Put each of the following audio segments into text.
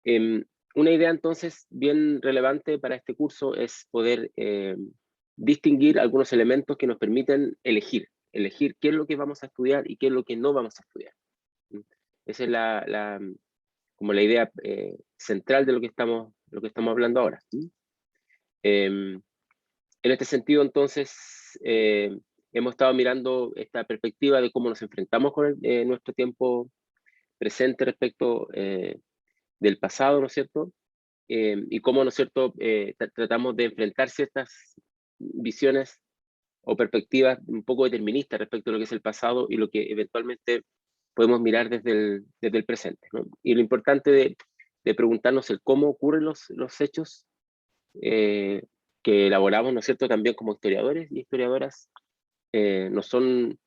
Em, una idea entonces bien relevante para este curso es poder distinguir algunos elementos que nos permiten elegir qué es lo que vamos a estudiar y qué es lo que no vamos a estudiar. ¿Mm? Esa es como la idea central de lo que estamos hablando ahora. ¿Mm? Em, en este sentido, entonces, hemos estado mirando esta perspectiva de cómo nos enfrentamos con nuestro tiempo presente respecto del pasado, ¿no es cierto? Y cómo, ¿no es cierto?, tratamos de enfrentar ciertas visiones o perspectivas un poco deterministas respecto a lo que es el pasado y lo que eventualmente podemos mirar desde el presente, ¿no? Y lo importante de preguntarnos el cómo ocurren los hechos eh, que elaboramos, ¿no es cierto?, también como historiadores y historiadoras, no son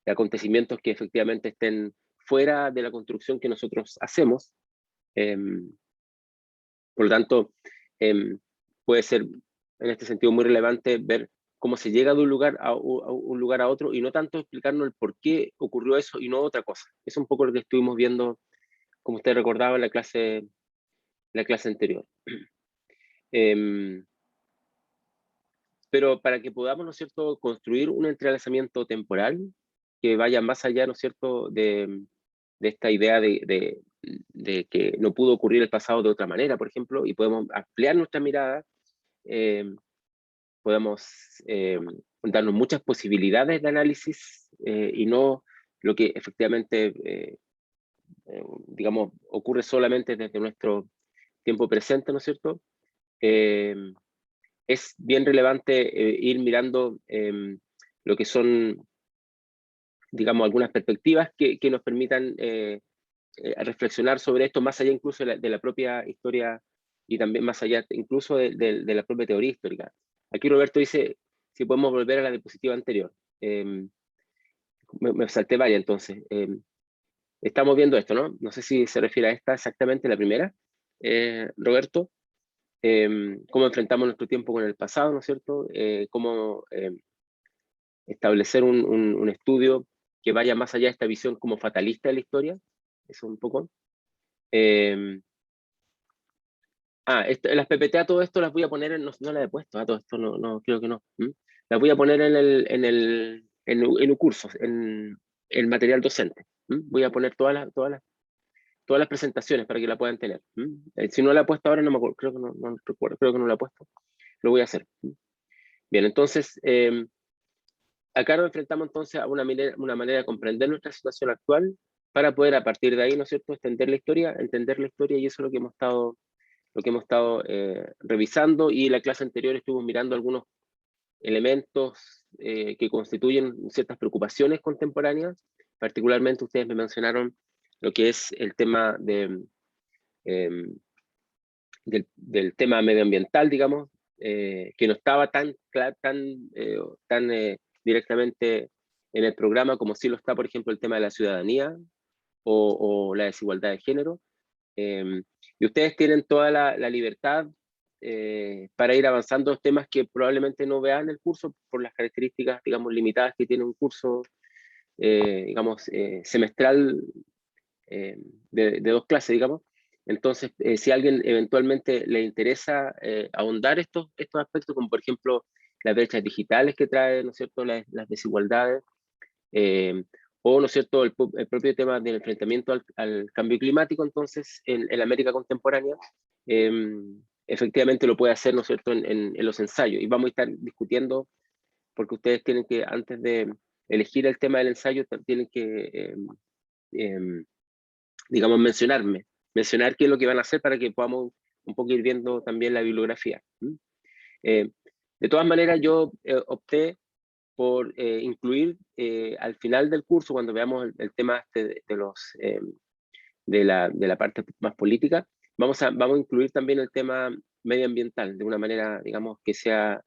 acontecimientos que efectivamente estén fuera de la construcción que nosotros hacemos. Por lo tanto, em, puede ser en este sentido muy relevante ver cómo se llega de un lugar a un lugar a otro y no tanto explicarnos el por qué ocurrió eso y no otra cosa. Eso es un poco lo que estuvimos viendo, como usted recordaba, en la clase anterior. Em, pero para que podamos, ¿no es cierto?, construir un entrelazamiento temporal que vaya más allá, ¿no es cierto?, de esta idea de que no pudo ocurrir el pasado de otra manera, por ejemplo, y podemos ampliar nuestra mirada, eh, podemos darnos muchas posibilidades de análisis y no lo que efectivamente, digamos, ocurre solamente desde nuestro tiempo presente, ¿no es cierto? Eh, es bien relevante ir mirando lo que son, digamos, algunas perspectivas que nos permitan reflexionar sobre esto más allá incluso de la propia historia y también más allá incluso de la propia teoría histórica. Aquí Roberto dice, si podemos volver a la diapositiva anterior. Eh, me salté varias entonces. Estamos viendo esto, ¿no? No sé si se refiere a esta exactamente, la primera, Roberto. Cómo enfrentamos nuestro tiempo con el pasado, ¿no es cierto? Cómo establecer un estudio que vaya más allá de esta visión como fatalista de la historia. Eso un poco. Las PPT, todo esto las voy a poner en, no, no las he puesto, todo esto no, no, creo que no. ¿Mm? Las voy a poner en un curso, en el material docente. ¿Mm? Voy a poner todas las presentaciones para que la puedan tener. ¿Mm? Si no la he puesto ahora, no me acuerdo, creo que no recuerdo, creo que no la he puesto. Lo voy a hacer. ¿Mm? Bien, entonces, acá nos enfrentamos entonces a una manera de comprender nuestra situación actual para poder a partir de ahí, ¿no es cierto?, entender la historia y eso es lo que hemos estado revisando y en la clase anterior estuvimos mirando algunos elementos que constituyen ciertas preocupaciones contemporáneas. Particularmente ustedes me mencionaron lo que es el tema eh, del tema medioambiental, digamos, que no estaba tan directamente en el programa como sí lo está, por ejemplo, el tema de la ciudadanía o la desigualdad de género. Y ustedes tienen toda la libertad para ir avanzando los temas que probablemente no vean el curso por las características, digamos, limitadas que tiene un curso, digamos, semestral eh, de dos clases, digamos. Entonces, si a alguien eventualmente le interesa ahondar estos aspectos, como por ejemplo las brechas digitales que trae, ¿no es cierto?, las desigualdades, eh, o, ¿no es cierto?, el propio tema del enfrentamiento al cambio climático, entonces, en la América contemporánea, eh, efectivamente lo puede hacer, ¿no es cierto?, en los ensayos. Y vamos a estar discutiendo, porque ustedes tienen que, antes de elegir el tema del ensayo, tienen que, eh, digamos, mencionar qué es lo que van a hacer para que podamos un poco ir viendo también la bibliografía. ¿Mm? Eh, de todas maneras, yo opté por incluir al final del curso, cuando veamos el tema este de la parte más política, vamos a incluir también el tema medioambiental de una manera, digamos, aunque sea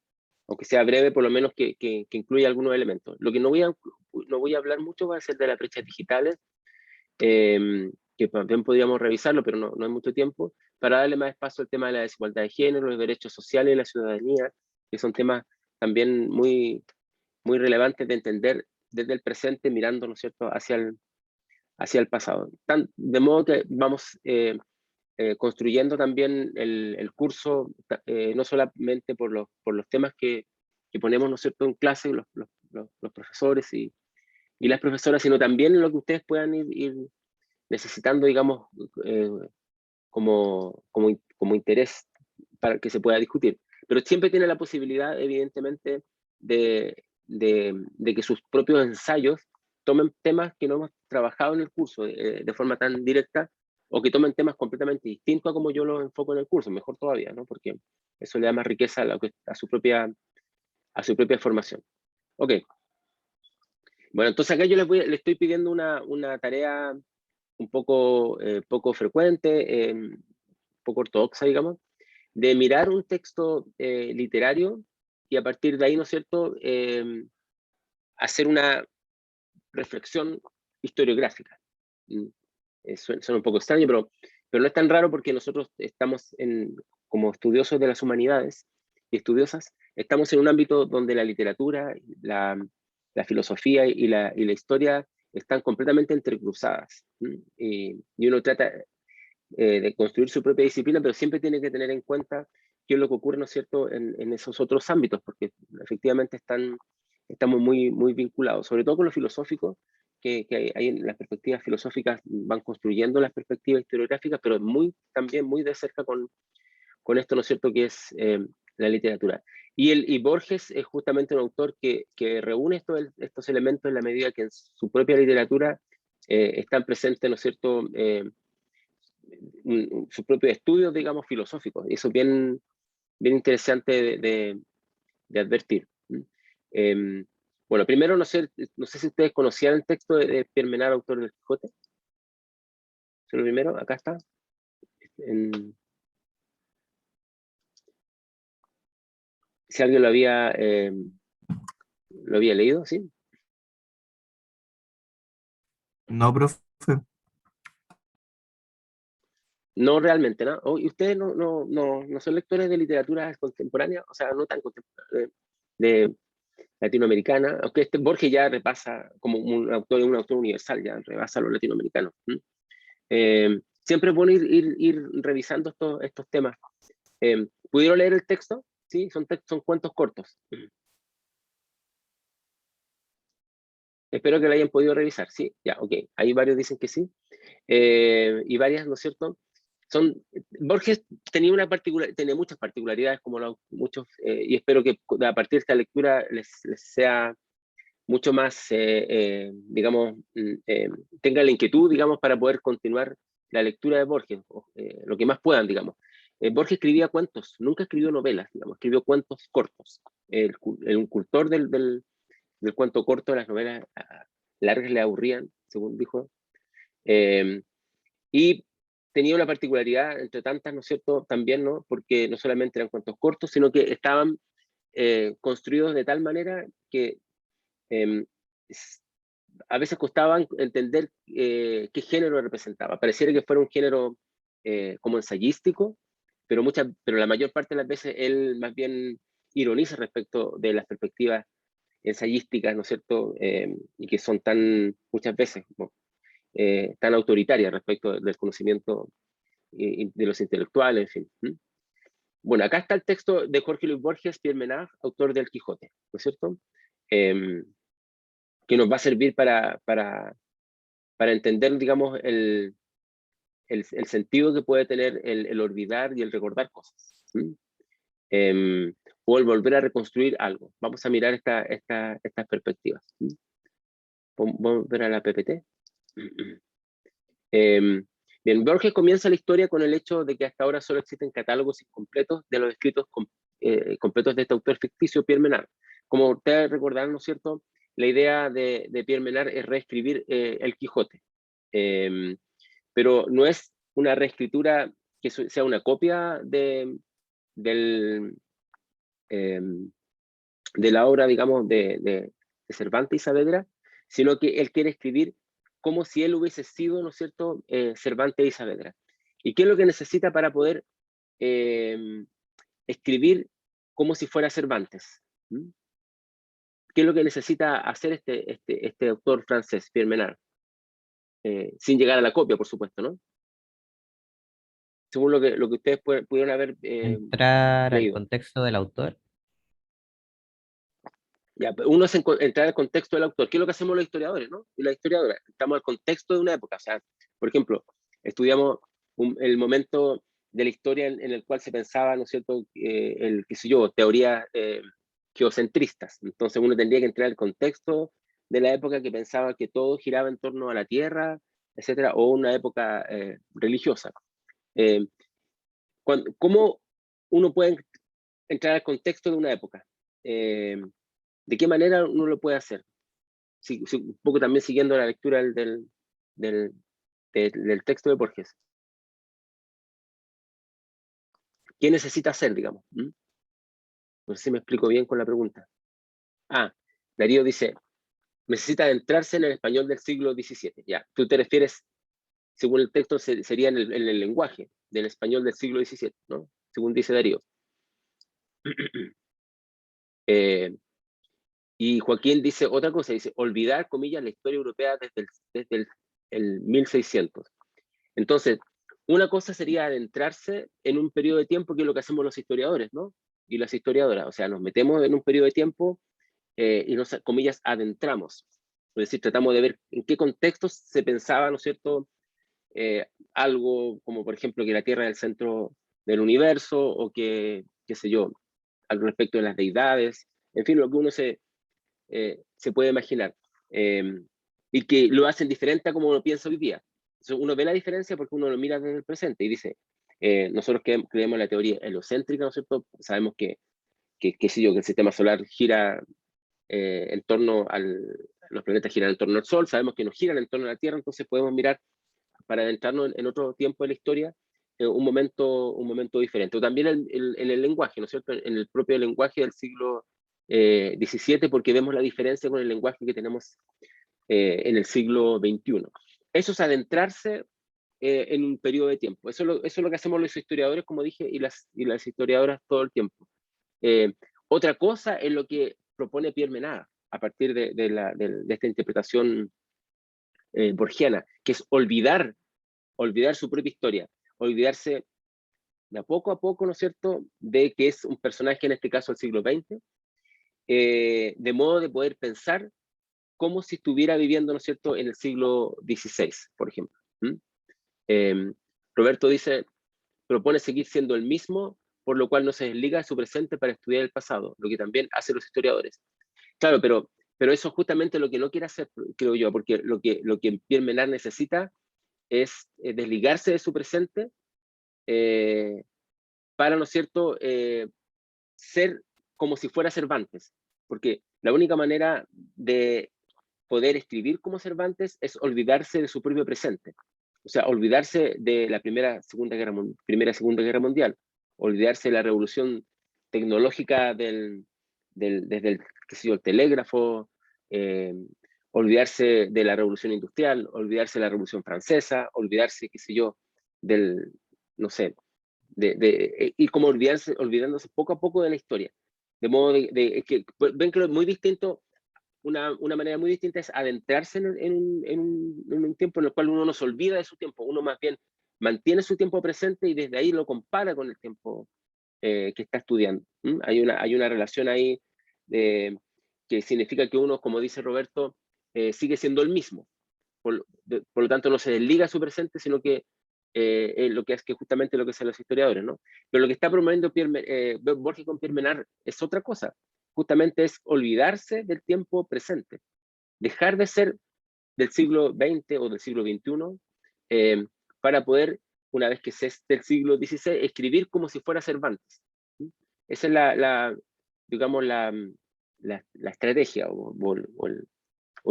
breve, por lo menos que incluya algunos elementos. Lo que no voy a hablar mucho va a ser de las brechas digitales, que también podríamos revisarlo, pero no hay mucho tiempo, para darle más espacio al tema de la desigualdad de género, los derechos sociales y la ciudadanía, que son temas también muy relevantes de entender desde el presente, mirando, ¿no es cierto?, hacia el pasado. De modo que vamos construyendo también el curso, no solamente por los temas que ponemos, ¿no es cierto?, en clase, los profesores y las profesoras, sino también lo que ustedes puedan ir necesitando, digamos, como interés para que se pueda discutir. Pero siempre tiene la posibilidad, evidentemente, de que sus propios ensayos tomen temas que no hemos trabajado en el curso de forma tan directa, o que tomen temas completamente distintos a como yo los enfoco en el curso, mejor todavía, ¿no? Porque eso le da más riqueza a su propia formación. Ok. Bueno, entonces acá yo le estoy pidiendo una tarea un poco, poco frecuente, poco ortodoxa, digamos, de mirar un texto literario y a partir de ahí, ¿no es cierto?, hacer una reflexión historiográfica. Suena un poco extraño, pero no es tan raro porque nosotros estamos como estudiosos de las humanidades y estudiosas, estamos en un ámbito donde la literatura, la filosofía y la historia están completamente entrecruzadas. Y uno trata de construir su propia disciplina, pero siempre tiene que tener en cuenta qué es lo que ocurre, ¿no es cierto?, en esos otros ámbitos, porque efectivamente estamos muy vinculados, sobre todo con lo filosófico, que hay en las perspectivas filosóficas van construyendo las perspectivas historiográficas, pero también muy de cerca con esto, ¿no es cierto?, que es la literatura. Y Borges es justamente un autor que reúne estos elementos en la medida que en su propia literatura están presentes, ¿no es cierto?, sus propios estudios, digamos, filosóficos. Y eso es bien interesante de advertir. Bueno, primero, no sé si ustedes conocían el texto de Pierre Menard, autor del Quijote. Eso es lo primero, acá está. Si alguien lo había leído, ¿sí? No, profe. No realmente, ¿no? ¿Y ustedes no son lectores de literatura contemporánea? O sea, no tan contemporánea, de latinoamericana, aunque Borges ya repasa como un autor universal, ya rebasa a los latinoamericanos. Siempre es bueno ir revisando estos temas. ¿Pudieron leer el texto? Sí, son cuentos cortos. Espero que lo hayan podido revisar. Sí, ya, ok. Ahí varios dicen que sí. Y varias, ¿no es cierto? Borges tenía muchas particularidades, como muchos, y espero que a partir de esta lectura les sea mucho más, digamos, tenga la inquietud, digamos, para poder continuar la lectura de Borges, lo que más puedan, digamos. Borges escribía cuentos, nunca escribió novelas, digamos, escribió cuentos cortos. Un cultor del cuento corto, las novelas largas le aburrían, según dijo. Y tenía una particularidad, entre tantas, ¿no es cierto?, también, ¿no?, porque no solamente eran cuentos cortos, sino que estaban construidos de tal manera que a veces costaba entender qué género representaba. Pareciera que fuera un género como ensayístico, pero la mayor parte de las veces él más bien ironiza respecto de las perspectivas ensayísticas, ¿no es cierto?, y que son muchas veces, ¿no?, tan autoritarias respecto del conocimiento de los intelectuales, en fin. Bueno, acá está el texto de Jorge Luis Borges, Pierre Menard, autor del Quijote, ¿no es cierto?, que nos va a servir para entender, digamos, el sentido que puede tener el olvidar y el recordar cosas. O el volver a reconstruir algo. Vamos a mirar estas perspectivas. Vamos a ver a la PPT. Bien, Borges comienza la historia con el hecho de que hasta ahora solo existen catálogos incompletos de los escritos completos de este autor ficticio, Pierre Menard. Como ustedes recordarán, ¿no es cierto?, la idea de Pierre Menard es reescribir el Quijote. Pero no es una reescritura que sea una copia de la obra, digamos, de Cervantes y Saavedra, sino que él quiere escribir como si él hubiese sido, ¿no es cierto?, Cervantes y Saavedra. ¿Y qué es lo que necesita para poder escribir como si fuera Cervantes? ¿Qué es lo que necesita hacer este autor francés, Pierre Menard? Sin llegar a la copia, por supuesto, ¿no? según lo que ustedes pudieron haber Entrar al leído. contexto del autor. Ya, uno es entrar al contexto del autor, que es lo que hacemos los historiadores, ¿no? Y las historiadoras, estamos al contexto de una época. O sea, por ejemplo, estudiamos el momento de la historia en el cual se pensaba, ¿no es cierto?, qué sé yo, teorías geocentristas. Entonces uno tendría que entrar al contexto de la época que pensaba que todo giraba en torno a la Tierra, etcétera, o una época religiosa. ¿Cómo uno puede entrar al contexto de una época? ¿De qué manera uno lo puede hacer? Un poco también siguiendo la lectura del texto de Borges. ¿Qué necesita hacer, digamos? No sé si me explico bien con la pregunta. Darío dice, necesita adentrarse en el español del siglo XVII. Ya, tú te refieres, según el texto, sería en el lenguaje del español del siglo XVII, ¿no? Según dice Darío. Y Joaquín dice otra cosa, dice, olvidar, comillas, la historia europea desde el 1600. Entonces, una cosa sería adentrarse en un periodo de tiempo, que es lo que hacemos los historiadores, ¿no? Y las historiadoras, o sea, nos metemos en un periodo de tiempo y nos, comillas, adentramos. Es decir, tratamos de ver en qué contextos se pensaba, ¿no es cierto?, algo como, por ejemplo, que la Tierra es el centro del universo, o que, qué sé yo, al respecto de las deidades, en fin, lo que uno se puede imaginar. Y que lo hacen diferente a como uno piensa hoy día. Entonces, uno ve la diferencia porque uno lo mira desde el presente y dice, nosotros creemos en la teoría heliocéntrica, ¿no es cierto? Sabemos que sé yo, que el sistema solar gira en torno los planetas giran en torno al Sol, sabemos que nos giran en torno a la Tierra, entonces podemos mirar para adentrarnos en otro tiempo de la historia, un momento diferente. O también en el lenguaje, ¿no es cierto? En el propio lenguaje del siglo XVII, porque vemos la diferencia con el lenguaje que tenemos en el siglo XXI. Eso es adentrarse en un periodo de tiempo. Eso es lo que hacemos los historiadores, como dije, y las historiadoras todo el tiempo. Otra cosa es lo que propone Pierre Menard a partir de esta interpretación borgiana, que es olvidar su propia historia, olvidarse de a poco, ¿no es cierto?, de que es un personaje, en este caso del siglo XX, de modo de poder pensar como si estuviera viviendo, ¿no es cierto?, en el siglo XVI, por ejemplo. Roberto dice, propone seguir siendo el mismo, por lo cual no se desliga de su presente para estudiar el pasado, lo que también hacen los historiadores. Claro, pero eso es justamente lo que no quiere hacer, creo yo, porque lo que Pierre Menard necesita es desligarse de su presente para, ¿no es cierto?, ser como si fuera Cervantes, porque la única manera de poder escribir como Cervantes es olvidarse de su propio presente, o sea, olvidarse de la Primera Segunda Guerra Mundial, olvidarse de la revolución tecnológica desde el, qué sé yo, el telégrafo, olvidarse de la revolución industrial, olvidarse de la revolución francesa, olvidarse, qué sé yo, del, no sé, y como olvidándose poco a poco de la historia. De modo que ven que es muy distinto, una manera muy distinta es adentrarse en un tiempo en el cual uno no se olvida de su tiempo, uno más bien mantiene su tiempo presente y desde ahí lo compara con el tiempo que está estudiando. Hay una relación ahí que significa que uno, como dice Roberto, sigue siendo el mismo. Por lo tanto, no se desliga su presente, sino que lo que es que justamente lo que hacen los historiadores, ¿no? Pero lo que está promoviendo Borges con Pierre Menard es otra cosa. Justamente es olvidarse del tiempo presente. Dejar de ser del siglo XX o del siglo XXI para poder, una vez que se es del siglo XVI, escribir como si fuera Cervantes. Esa es digamos, la estrategia o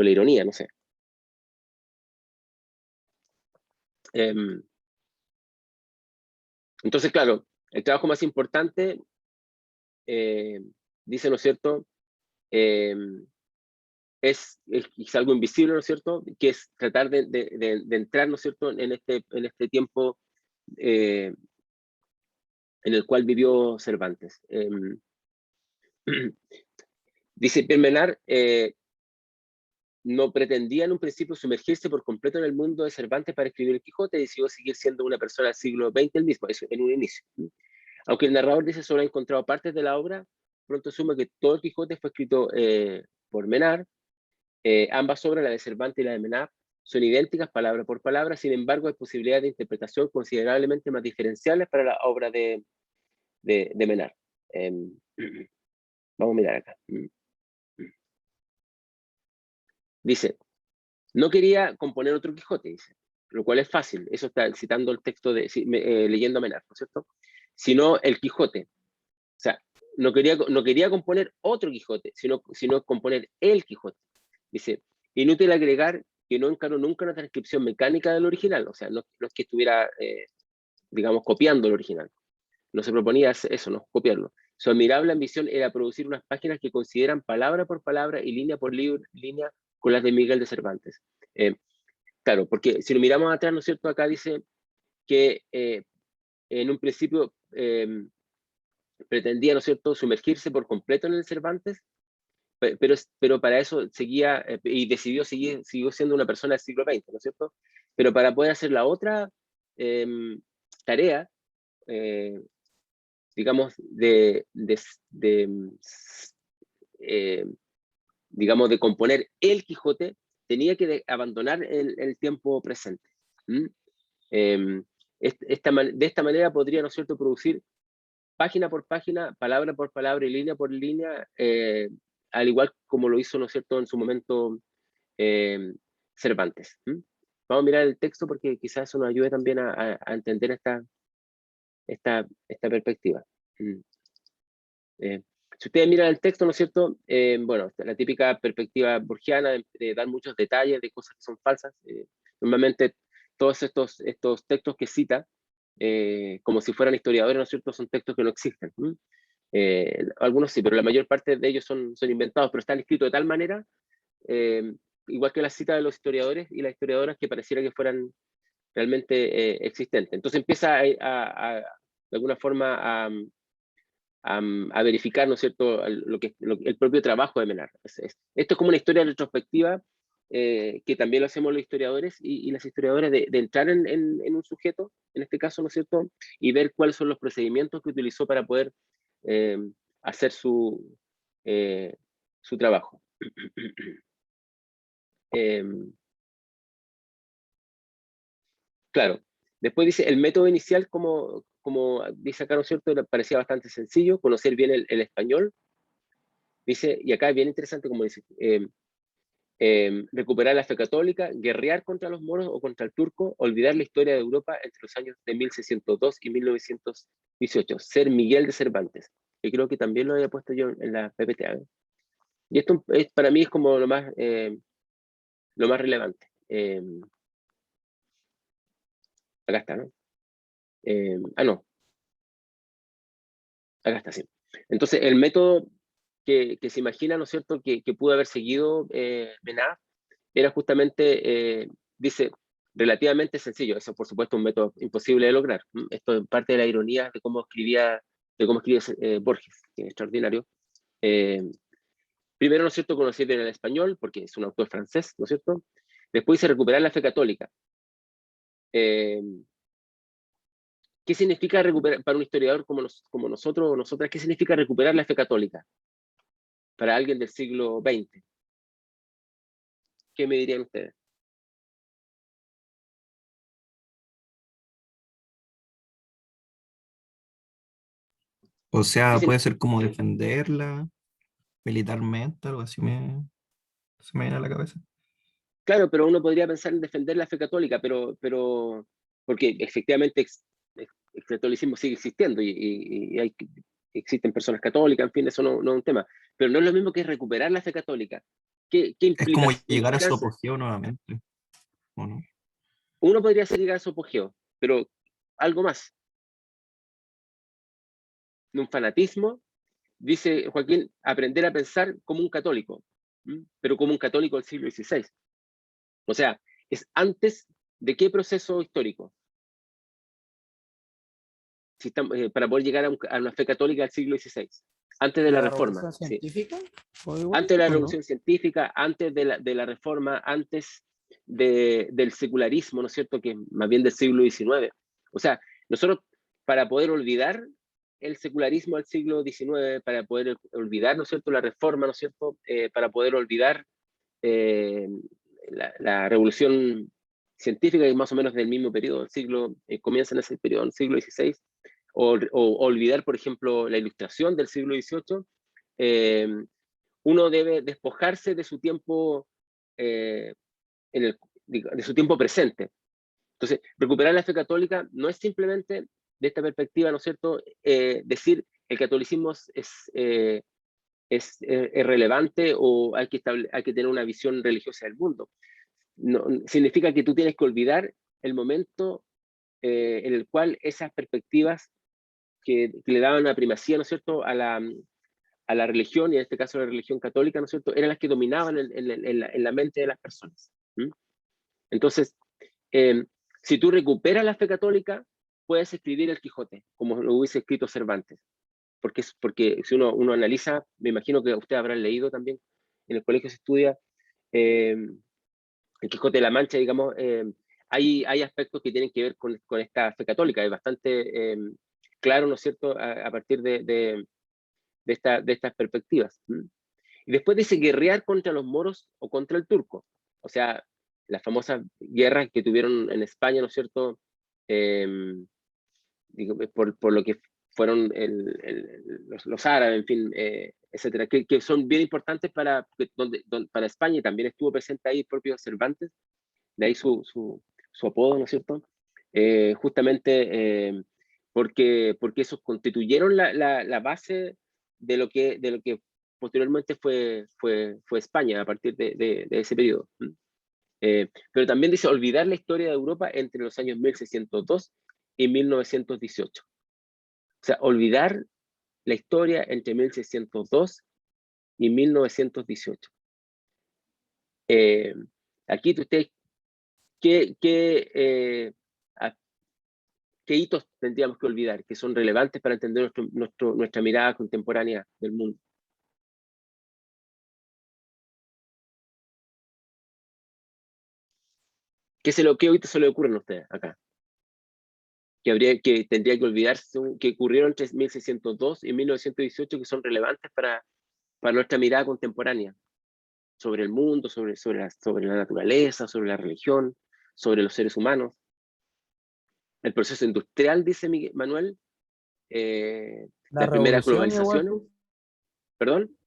la ironía, no sé. Entonces, claro, el trabajo más importante, dice, ¿no es cierto?, es algo invisible, ¿no es cierto?, que es tratar de entrar, ¿no es cierto?, en este tiempo en el cual vivió Cervantes. Dice Pierre Menard, no pretendía en un principio sumergirse por completo en el mundo de Cervantes para escribir el Quijote, decidió seguir siendo una persona del siglo XX el mismo, eso en un inicio. Aunque el narrador dice solo ha encontrado partes de la obra, pronto asume que todo el Quijote fue escrito por Menard. Ambas obras, la de Cervantes y la de Menard, son idénticas palabra por palabra, sin embargo hay posibilidades de interpretación considerablemente más diferenciales para la obra de Menard. Vamos a mirar acá. Dice, no quería componer otro Quijote, dice, lo cual es fácil, eso está citando el texto, leyendo a Menard, ¿no es cierto? Sino el Quijote. O sea, no quería componer otro Quijote, sino componer el Quijote. Dice, inútil agregar que no encaró nunca una transcripción mecánica del original, o sea, no es que estuviera, digamos, copiando el original. No se proponía eso, no copiarlo. Su admirable ambición era producir unas páginas que consideran palabra por palabra y línea por línea con las de Miguel de Cervantes. Claro, porque si lo miramos atrás, ¿no es cierto? Acá dice que en un principio pretendía, ¿no es cierto?, sumergirse por completo en el Cervantes, pero para eso seguía, y siguió siendo una persona del siglo XX, ¿no es cierto? Pero para poder hacer la otra tarea, digamos, digamos, de componer el Quijote, tenía que abandonar el tiempo presente. De esta manera podría, ¿no es cierto?, producir página por página, palabra por palabra y línea por línea, al igual como lo hizo, ¿no es cierto?, en su momento Cervantes. Vamos a mirar el texto porque quizás eso nos ayude también a entender esta perspectiva. Si ustedes miran el texto, ¿no es cierto? Bueno, la típica perspectiva borgiana de dar muchos detalles de cosas que son falsas. Normalmente todos estos textos que cita, como si fueran historiadores, ¿no es cierto?, son textos que no existen. Algunos sí, pero la mayor parte de ellos son inventados, pero están escritos de tal manera, igual que las citas de los historiadores y las historiadoras, que pareciera que fueran realmente existentes. Entonces empieza de alguna forma a verificar, ¿no es cierto?, el propio trabajo de Menard. Esto es como una historia retrospectiva, que también lo hacemos los historiadores y las historiadoras, de entrar en un sujeto, en este caso, ¿no es cierto?, y ver cuáles son los procedimientos que utilizó para poder hacer su trabajo. Claro. Después dice, el método inicial, como dice acá, ¿no es cierto?, parecía bastante sencillo, conocer bien el español. Dice, y acá es bien interesante como dice, recuperar la fe católica, guerrear contra los moros o contra el turco, olvidar la historia de Europa entre los años de 1602 y 1918, ser Miguel de Cervantes, que creo que también lo había puesto yo en la PPTA. Y esto para mí es como lo más relevante. Acá está, ¿no? No. Acá está, sí. Entonces, el método que se imagina, ¿no es cierto?, que pudo haber seguido Menard, era justamente, dice, relativamente sencillo. Eso, por supuesto, es un método imposible de lograr. Esto es parte de la ironía de cómo escribía Borges, que es extraordinario. Primero, ¿no es cierto?, conocer bien el español, porque es un autor francés, ¿no es cierto? Después dice recuperar la fe católica. ¿Qué significa recuperar, para un historiador como nosotros o nosotras, qué significa recuperar la fe católica? Para alguien del siglo XX. ¿Qué me dirían ustedes? O sea, ¿Qué puede ser como defenderla militarmente, algo así se me viene a la cabeza. Claro, pero uno podría pensar en defender la fe católica, pero porque efectivamente el catolicismo sigue existiendo y existen personas católicas, en fin, eso no es un tema. Pero no es lo mismo que recuperar la fe católica. ¿Qué Es como llegar a su implicancia? apogeo nuevamente, ¿o no? Uno podría ser llegar a su apogeo, pero algo más. De un fanatismo, dice Joaquín, aprender a pensar como un católico, pero como un católico del siglo XVI. O sea, es antes de qué proceso histórico. para poder llegar a una fe católica del siglo XVI, antes de la Reforma. Revolución Sí. científica? Antes de la ¿O no? Revolución Científica, antes de la Reforma, antes del secularismo, ¿no es cierto?, que es más bien del siglo XIX. O sea, nosotros, para poder olvidar el secularismo del siglo XIX, para poder olvidar, ¿no es cierto?, la Reforma, ¿no es cierto?, para poder olvidar la Revolución Científica, que es más o menos del mismo periodo del siglo, comienza en ese periodo, en el siglo XVI, o olvidar, por ejemplo, la Ilustración del siglo XVIII, uno debe despojarse de su tiempo, de su tiempo presente. Entonces, recuperar la fe católica no es simplemente, de esta perspectiva, ¿no es cierto?, decir el catolicismo es relevante o hay que tener una visión religiosa del mundo. No, significa que tú tienes que olvidar el momento en el cual esas perspectivas que le daban una primacía, ¿no es cierto?, a la religión, y en este caso la religión católica, ¿no es cierto?, eran las que dominaban en la mente de las personas. ¿Mm? Entonces, si tú recuperas la fe católica, puedes escribir el Quijote, como lo hubiese escrito Cervantes. Porque si uno analiza, me imagino que ustedes habrán leído también, en el colegio se estudia el Quijote de la Mancha, digamos, hay aspectos que tienen que ver con esta fe católica, es bastante claro, ¿no es cierto?, a partir de estas perspectivas. Y después dice guerrear contra los moros o contra el turco. O sea, las famosas guerras que tuvieron en España, ¿no es cierto?, por lo que fueron los árabes, en fin, etcétera, que son bien importantes para España, y también estuvo presente ahí el propio Cervantes, de ahí su apodo, ¿no es cierto? Justamente porque esos constituyeron la base de lo que posteriormente fue España a partir de ese periodo. Pero también dice olvidar la historia de Europa entre los años 1602 y 1918. O sea, olvidar la historia entre 1602 y 1918. Aquí ustedes, ¿qué hitos tendríamos que olvidar que son relevantes para entender nuestra mirada contemporánea del mundo? ¿Qué ahorita se le ocurren a ustedes acá? Que tendría que olvidarse, que ocurrieron entre 1602 y 1918, que son relevantes para nuestra mirada contemporánea sobre el mundo, sobre la naturaleza, sobre la religión, sobre los seres humanos. El proceso industrial, dice Manuel, La las primeras revolución igual, globalizaciones. ¿Perdón?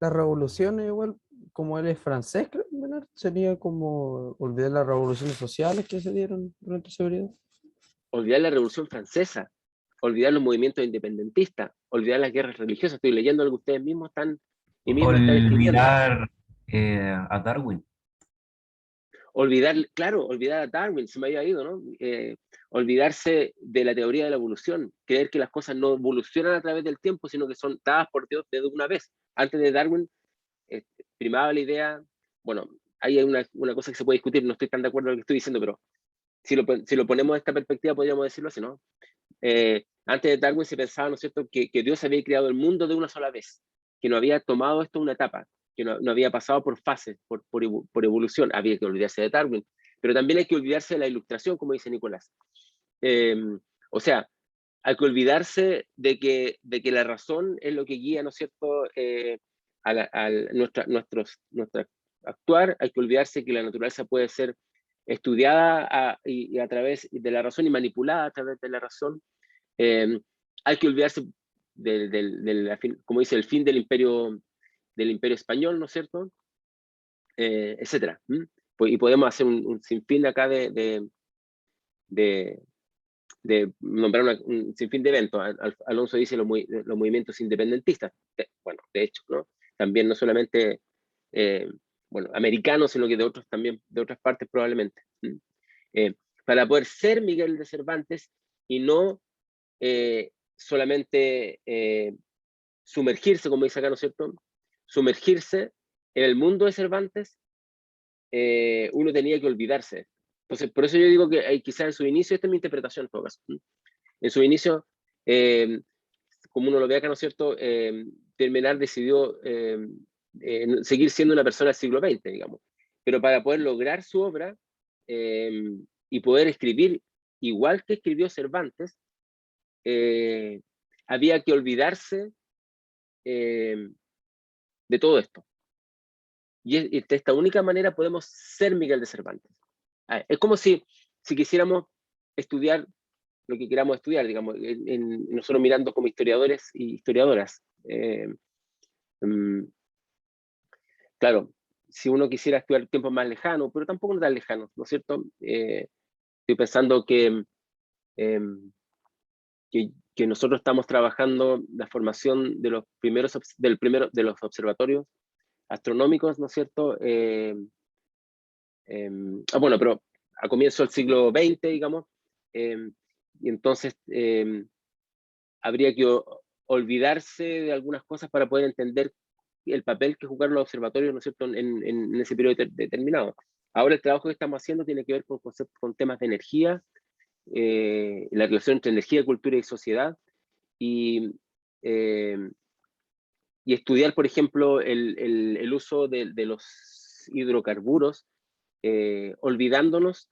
la revolución igual, como él es francés, creo, Menard, sería como olvidar las revoluciones sociales que se dieron durante ese periodo. Olvidar la Revolución Francesa, olvidar los movimientos independentistas, olvidar las guerras religiosas. Estoy leyendo algo que ustedes mismos están escribiendo. Olvidar a Darwin. Olvidar a Darwin, se me había ido, ¿no? Olvidarse de la teoría de la evolución, creer que las cosas no evolucionan a través del tiempo, sino que son dadas por Dios de una vez. Antes de Darwin, primaba la idea, bueno, hay una cosa que se puede discutir, no estoy tan de acuerdo con lo que estoy diciendo, pero si lo ponemos de esta perspectiva, podríamos decirlo así, ¿no? Antes de Darwin se pensaba, ¿no es cierto?, que Dios había creado el mundo de una sola vez, que no había tomado esto una etapa, que no había pasado por fases, por evolución. Había que olvidarse de Darwin, pero también hay que olvidarse de la Ilustración, como dice Nicolás. O sea, hay que olvidarse de que la razón es lo que guía, ¿no es cierto?, nuestra actuar. Hay que olvidarse que la naturaleza puede ser estudiada y a través de la razón y manipulada a través de la razón. Hay que olvidarse como dice, el fin del imperio español, ¿no es cierto? Etcétera. Y podemos hacer un sinfín acá de nombrar un sinfín de eventos. Alonso dice los movimientos independentistas. Bueno, de hecho, ¿no? También no solamente americanos, sino que también de otras partes probablemente. Para poder ser Miguel de Cervantes y no solamente sumergirse, como dice acá, ¿no es cierto? Sumergirse en el mundo de Cervantes, uno tenía que olvidarse. Entonces, por eso yo digo que quizás en su inicio, esta es mi interpretación en todo caso, en su inicio, como uno lo ve acá, ¿no es cierto?, Termenal decidió seguir siendo una persona del siglo XX, digamos. Pero para poder lograr su obra y poder escribir igual que escribió Cervantes, había que olvidarse de todo esto. Y de esta única manera podemos ser Miguel de Cervantes. Es como si quisiéramos estudiar lo que queramos estudiar, digamos, nosotros mirando como historiadores y historiadoras. Claro, si uno quisiera estudiar tiempos más lejanos, pero tampoco no tan lejanos, ¿no es cierto? Estoy pensando que nosotros estamos trabajando la formación de los de los observatorios astronómicos, ¿no es cierto? Bueno, pero a comienzo del siglo XX, digamos, y entonces habría que olvidarse de algunas cosas para poder entender el papel que jugaron los observatorios, ¿no es cierto?, en ese periodo determinado. Ahora el trabajo que estamos haciendo tiene que ver con temas de energía, la relación entre energía, cultura y sociedad, y estudiar, por ejemplo, el uso de los hidrocarburos, olvidándonos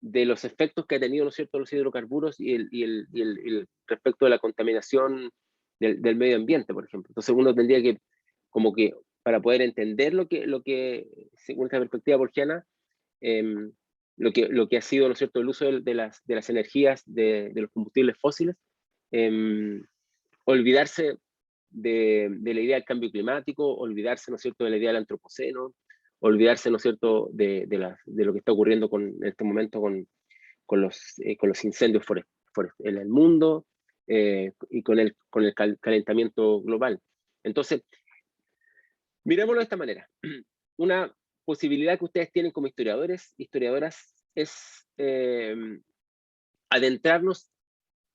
de los efectos que ha tenido, ¿no es cierto?, los hidrocarburos y el respecto de la contaminación del medio ambiente, por ejemplo. Entonces uno tendría que, como que, para poder entender lo que según esta perspectiva borgiana, lo que ha sido, ¿no es cierto?, el uso de las energías de los combustibles fósiles, olvidarse de la idea del cambio climático, olvidarse, ¿no es cierto?, de la idea del antropoceno, olvidarse, ¿no es cierto?, de lo que está ocurriendo en este momento con los incendios en el mundo y con el calentamiento global. Entonces, miremoslo de esta manera. Una posibilidad que ustedes tienen como historiadores, historiadoras, es adentrarnos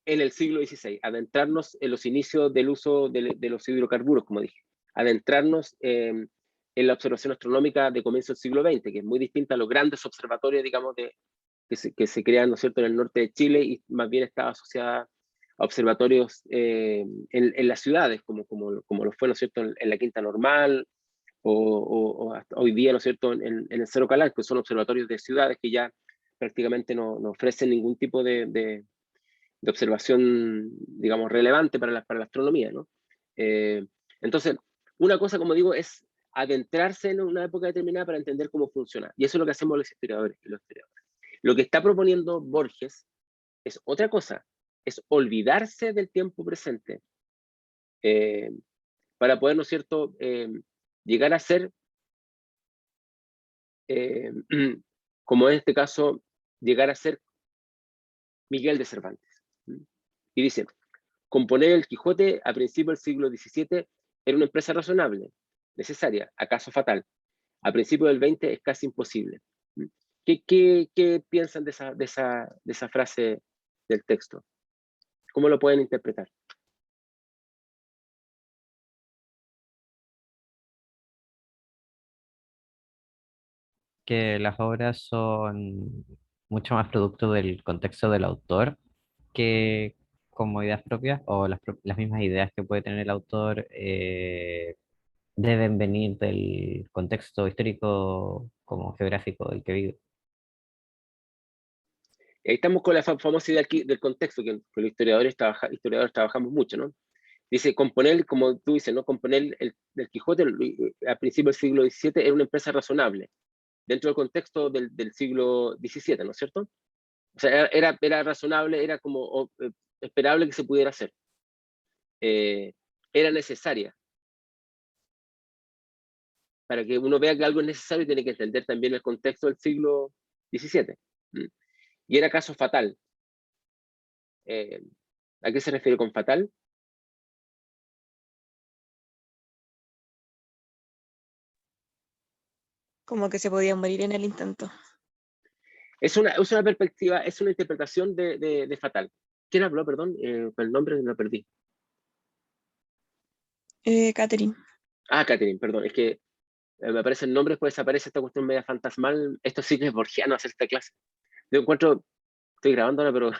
en el siglo XVI, adentrarnos en los inicios del uso de los hidrocarburos, como dije, adentrarnos en la observación astronómica de comienzo del siglo XX, que es muy distinta a los grandes observatorios, digamos, que se crean, ¿no es cierto?, en el norte de Chile, y más bien estaba asociada a observatorios en las ciudades, como lo fue, ¿no es cierto?, en la Quinta Normal, o hasta hoy día, ¿no es cierto?, en el Cerro Calal, que son observatorios de ciudades que ya prácticamente no ofrecen ningún tipo de observación, digamos, relevante para la astronomía, ¿no? Entonces, una cosa, como digo, es adentrarse en una época determinada para entender cómo funciona. Y eso es lo que hacemos los historiadores y los historiadores. Lo que está proponiendo Borges es otra cosa, es olvidarse del tiempo presente para poder, ¿no es cierto?, llegar a ser, como en este caso, llegar a ser Miguel de Cervantes. Y dice, componer el Quijote a principios del siglo XVII era una empresa razonable, necesaria, acaso fatal. A principios del XX es casi imposible. ¿Qué piensan de esa frase del texto? ¿Cómo lo pueden interpretar? Que las obras son mucho más producto del contexto del autor que como ideas propias o las mismas ideas que puede tener el autor deben venir del contexto histórico como geográfico del que vive. Ahí estamos con la famosa idea aquí del contexto, que los historiadores trabajamos mucho, ¿no? Dice, componer, como tú dices, ¿no? Componer el Quijote a principios del siglo XVII era una empresa razonable, dentro del contexto del siglo XVII, ¿no es cierto? O sea, era razonable, era como esperable que se pudiera hacer. Era necesaria. Para que uno vea que algo es necesario, tiene que entender también el contexto del siglo XVII. Y era caso fatal. ¿A qué se refiere con fatal? Como que se podían morir en el intento. Es una perspectiva, es una interpretación de fatal. ¿Quién habló, perdón? El nombre lo perdí. Catherine. Catherine, perdón. Es que me aparecen nombres, después desaparece esta cuestión media fantasmal. Esto sí que es borgiano hacer esta clase. Yo encuentro, estoy grabando ahora, pero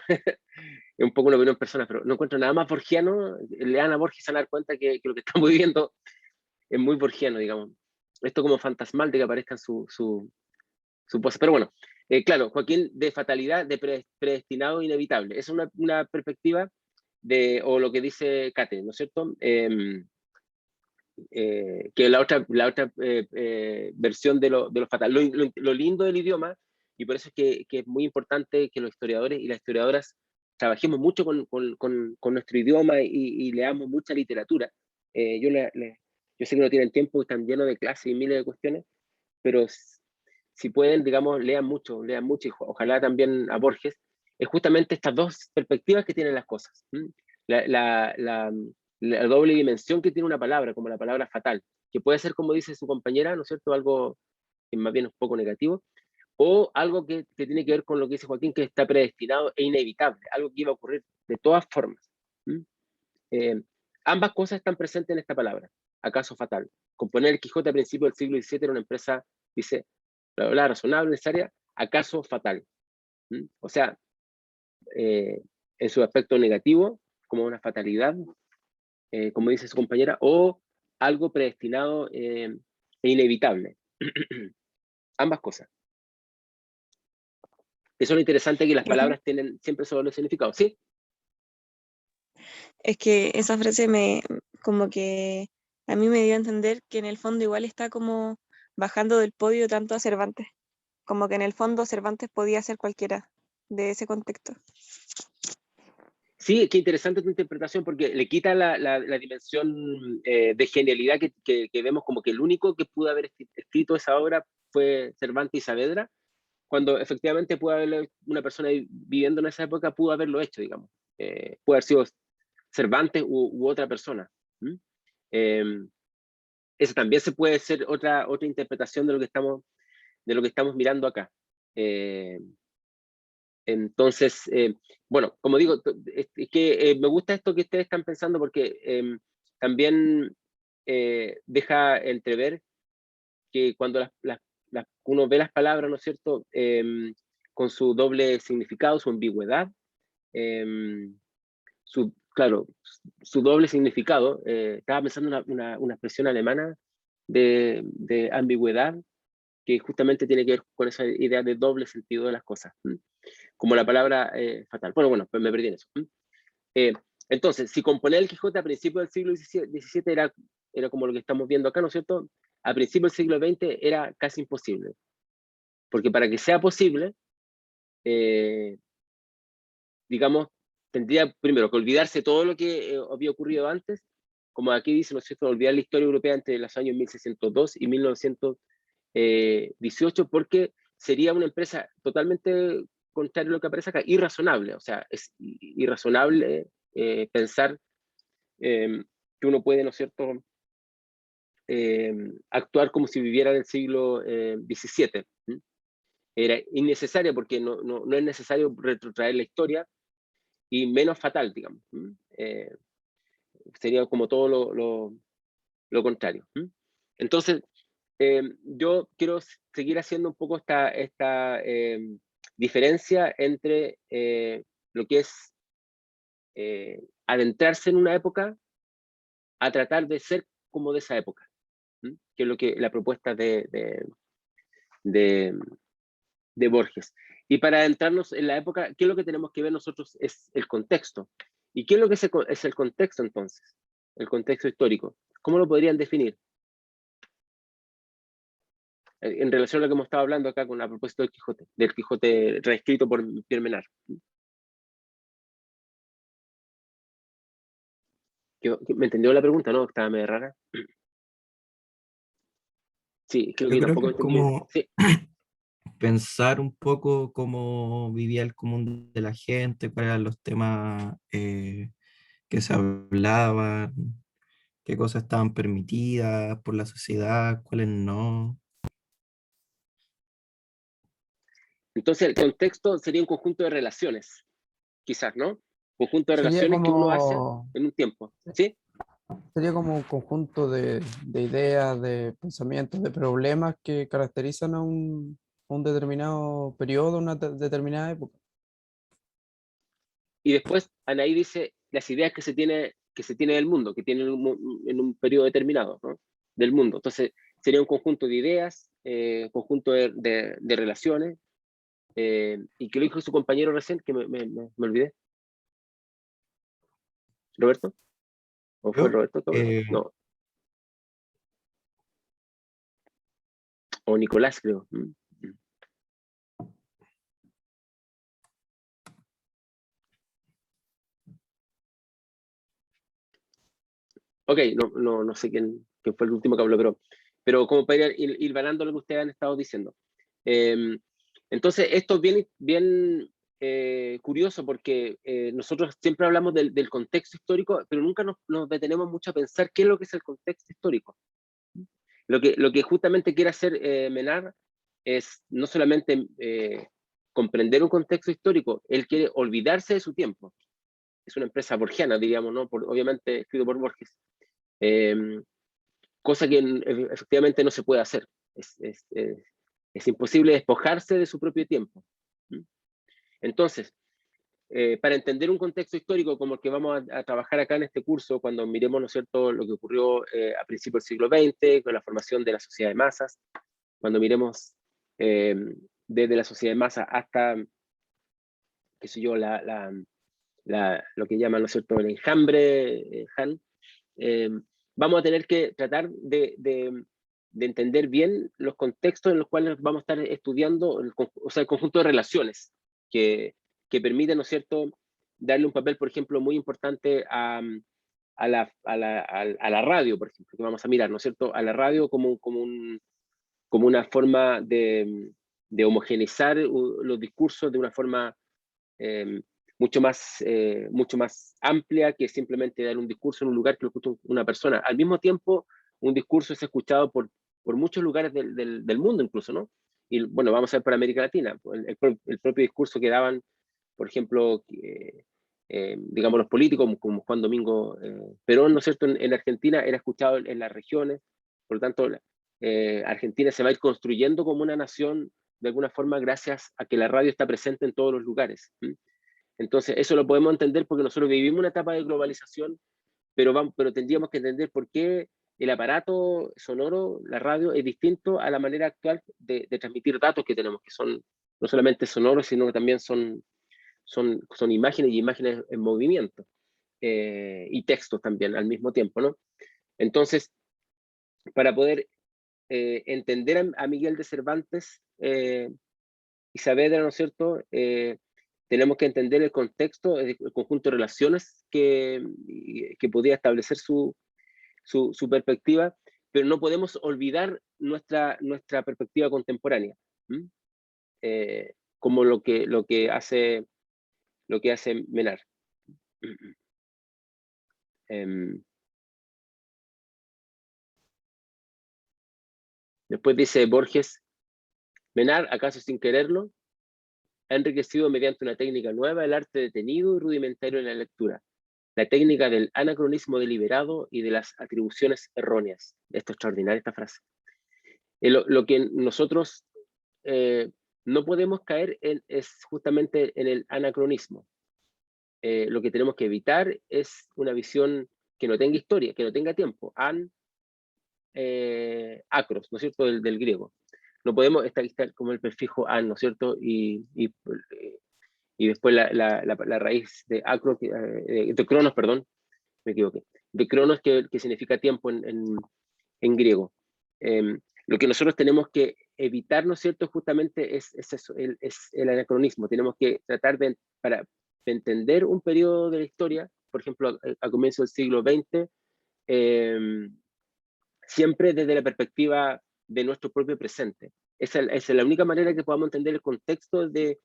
es un poco una opinión personal, pero no encuentro nada más borgiano. Lean a Borges y se van a dar cuenta que lo que estamos viviendo es muy borgiano, digamos. Esto como fantasmal de que aparezca en su pose. Pero bueno, claro, Joaquín, de fatalidad, de predestinado inevitable. Es una perspectiva o lo que dice Kate, ¿no es cierto? Que la otra versión de lo fatal. Lo lindo del idioma, y por eso es que es muy importante que los historiadores y las historiadoras trabajemos mucho con nuestro idioma y leamos mucha literatura. Yo sé que no tienen tiempo, están llenos de clases y miles de cuestiones, pero si pueden, digamos, lean mucho y ojalá también a Borges. Es justamente estas dos perspectivas que tienen las cosas. La doble dimensión que tiene una palabra, como la palabra fatal, que puede ser, como dice su compañera, ¿no es cierto?, algo que más bien es un poco negativo, o algo que tiene que ver con lo que dice Joaquín, que está predestinado e inevitable, algo que iba a ocurrir de todas formas. Ambas cosas están presentes en esta palabra, acaso fatal. Componer el Quijote a principios del siglo XVII era una empresa, dice, la razonable, necesaria, acaso fatal. O sea, en su aspecto negativo, como una fatalidad, como dice su compañera, o algo predestinado e inevitable. Ambas cosas. Eso es lo interesante, que las palabras tienen siempre solo los significados. ¿Sí? Es que esa frase como que a mí me dio a entender que en el fondo igual está como bajando del podio tanto a Cervantes. Como que en el fondo Cervantes podía ser cualquiera de ese contexto. Sí, qué interesante tu interpretación, porque le quita la dimensión de genialidad que vemos, como que el único que pudo haber escrito esa obra fue Cervantes y Saavedra, cuando efectivamente pudo haberlo, una persona viviendo en esa época pudo haberlo hecho, digamos. Puede haber sido Cervantes u otra persona. Eso también se puede ser otra interpretación de lo que estamos mirando acá. Entonces, bueno, como digo, es que me gusta esto que ustedes están pensando, porque también deja entrever que cuando uno ve las palabras, ¿no es cierto?, con su doble significado, su ambigüedad, claro, su doble significado, estaba pensando en una expresión alemana de ambigüedad, que justamente tiene que ver con esa idea de doble sentido de las cosas, como la palabra fatal. Bueno, pues me perdí en eso. Entonces, si componer el Quijote a principios del siglo XVII era como lo que estamos viendo acá, ¿no es cierto?, a principios del siglo XX era casi imposible, porque para que sea posible, digamos, tendría primero que olvidarse todo lo que había ocurrido antes, como aquí dice, ¿no es cierto?, olvidar la historia europea entre los años 1602 y 1918, porque sería una empresa totalmente contrario a lo que aparece acá, irrazonable. O sea, es irrazonable pensar que uno puede, ¿no es cierto?, actuar como si viviera en el siglo XVII. Era innecesaria, porque no es necesario retrotraer la historia, y menos fatal, digamos. Sería como todo lo contrario. Entonces, yo quiero seguir haciendo un poco esta diferencia entre lo que es adentrarse en una época a tratar de ser como de esa época, que es lo que la propuesta de Borges. Y para adentrarnos en la época, ¿qué es lo que tenemos que ver nosotros? Es el contexto. ¿Y qué es lo que es el contexto entonces? El contexto histórico. ¿Cómo lo podrían definir? En relación a lo que hemos estado hablando acá con la propuesta del Quijote reescrito por Pierre Menard. ¿Me entendió la pregunta, no? Estaba medio rara. Sí, creo Yo que creo que tampoco es entendí. como Sí. pensar un poco cómo vivía el común de la gente, cuáles eran los temas que se hablaban, qué cosas estaban permitidas por la sociedad, cuáles no. Entonces, el contexto sería un conjunto de relaciones, quizás, ¿no? Conjunto de Sería relaciones que uno hace como, en un tiempo. ¿Sí? sería como un conjunto de ideas, de pensamientos, de problemas que caracterizan a un determinado periodo, una determinada época. y después Anaí dice las ideas que se tiene del mundo, que tiene en un periodo determinado, ¿no? Del mundo. Entonces, sería un conjunto de ideas, conjunto de relaciones, y que lo dijo su compañero recién, que me olvidé. ¿Roberto? ¿O fue Yo, Roberto? No. O Nicolás, creo. Ok, no sé quién fue el último que habló, pero como para ir ganando lo que ustedes han estado diciendo. Entonces, esto es bien curioso porque nosotros siempre hablamos del contexto histórico, pero nunca nos detenemos mucho a pensar qué es lo que es el contexto histórico. Lo que justamente quiere hacer Menard es no solamente comprender un contexto histórico, él quiere olvidarse de su tiempo. Es una empresa borgiana, diríamos, ¿no? Obviamente escrito por Borges. Cosa que efectivamente no se puede hacer. Es imposible despojarse de su propio tiempo. Entonces, para entender un contexto histórico como el que vamos a trabajar acá en este curso, cuando miremos, ¿no es cierto?, lo que ocurrió a principios del siglo XX, con la formación de la sociedad de masas, cuando miremos desde la sociedad de masas hasta, qué sé yo, lo que llaman, ¿no es cierto?, el enjambre, Han, vamos a tener que tratar de entender bien los contextos en los cuales vamos a estar estudiando, o sea, el conjunto de relaciones que permiten, ¿no es cierto?, darle un papel, por ejemplo, muy importante a la radio, por ejemplo, que vamos a mirar, ¿no es cierto?, a la radio como una forma de homogeneizar los discursos de una forma mucho más amplia que simplemente dar un discurso en un lugar que lo escucha una persona. Al mismo tiempo, un discurso es escuchado por muchos lugares del mundo incluso, ¿no? Y bueno, vamos a ver por América Latina, el propio discurso que daban, por ejemplo, digamos los políticos como Juan Domingo Perón, ¿no es cierto?, en Argentina era escuchado en las regiones, por lo tanto, Argentina se va a ir construyendo como una nación de alguna forma gracias a que la radio está presente en todos los lugares. Entonces, eso lo podemos entender porque nosotros vivimos una etapa de globalización, pero tendríamos que entender por qué el aparato sonoro, la radio, es distinto a la manera actual de transmitir datos que tenemos, que son no solamente sonoros, sino que también son imágenes y imágenes en movimiento, y textos también al mismo tiempo, ¿no? Entonces, para poder entender a Miguel de Cervantes y Saavedra, ¿no es cierto?, tenemos que entender el contexto, el conjunto de relaciones que podía establecer su perspectiva, pero no podemos olvidar nuestra perspectiva contemporánea, como lo que hace Menard. Después dice Borges, Menard, acaso sin quererlo, ha enriquecido mediante una técnica nueva el arte detenido y rudimentario en la lectura, la técnica del anacronismo deliberado y de las atribuciones erróneas. Esto es extraordinaria esta frase. Lo que nosotros no podemos caer es justamente en el anacronismo. Lo que tenemos que evitar es una visión que no tenga historia, que no tenga tiempo. Acros, ¿no es cierto?, del griego. No podemos estar como el prefijo an, ¿no es cierto? Y después la raíz de acro, de cronos, perdón, me equivoqué. De cronos que significa tiempo en griego. Lo que nosotros tenemos que evitar, ¿no es cierto?, justamente es eso, es el anacronismo. Tenemos que tratar para entender un periodo de la historia, por ejemplo, a comienzos del siglo XX, siempre desde la perspectiva de nuestro propio presente. Esa es la única manera que podamos entender el contexto de